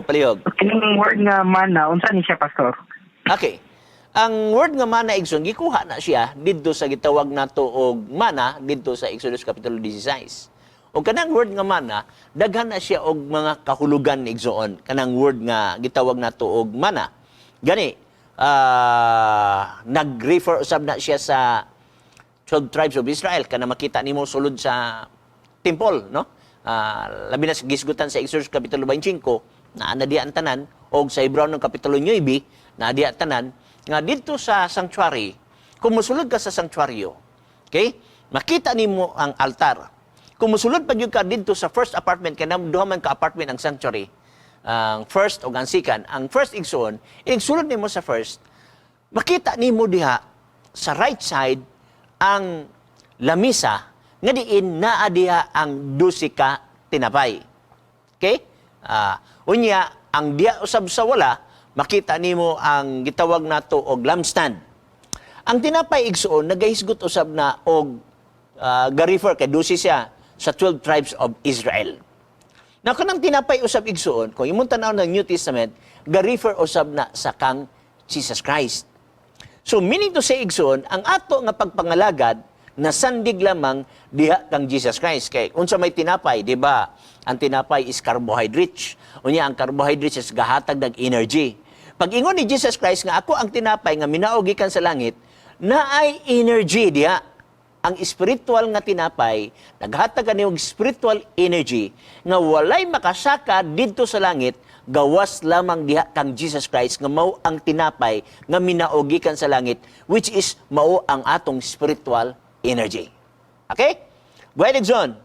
palihog. Kining word nga mana, unsa ni siya, Pastor? Okay. Ang word nga mana igsoon gikuha na siya didto sa gitawag nato og mana didto sa Exodus kapitulo 16. O kanang word nga mana daghan na siya og mga kahulugan ni igsoon. Kanang word nga gitawag nato og mana. Gani nag-refer usab na siya sa 12 tribes of Israel kana makita nimo sulod sa temple, no? Labi na sa gisgutan sa Exodus kapitulo 25 na diya ang tanan og sa Hebreo ng kapitulo 9 na diya tanan nga dito sa sanctuary, kung musulod ka sa sanctuaryo, okay? Makita nimo ang altar. Kung musulod pa gyud ka dito sa first apartment, kaya duha man ka apartment ang sanctuary, ang first o ang second, ang first igsoon, igsulod nimo sa first, makita nimo diha sa right side ang lamisa nga diin naa diha ang 12 ka tinapay. Okay? Unya, ang diha usab sa wala, makita nimo ang gitawag nato og lampstand. Ang tinapay igsoon nagahisgot usab na og ga-refer kay 12 siya sa 12 tribes of Israel. Na kanang tinapay usab igsoon, kung imong tan-aw ng New Testament, ga-refer usab na sa kang Jesus Christ. So meaning to say igsoon, ang ato nga pagpangalagad nasandig lamang diha kang Jesus Christ. Kay unsa may tinapay, di ba? Ang tinapay is carbohydrates. Unya ang carbohydrates is gahatag ng energy. Pag ingon ni Jesus Christ nga ako ang tinapay nga minaog gikan sa langit, naay energy diha. Ang spiritual nga tinapay naghatag ani og spiritual energy nga walay makasaka didto sa langit gawas lamang diha kang Jesus Christ nga mao ang tinapay nga minaog gikan sa langit, which is mao ang atong spiritual energy. Okay? Go ahead, John.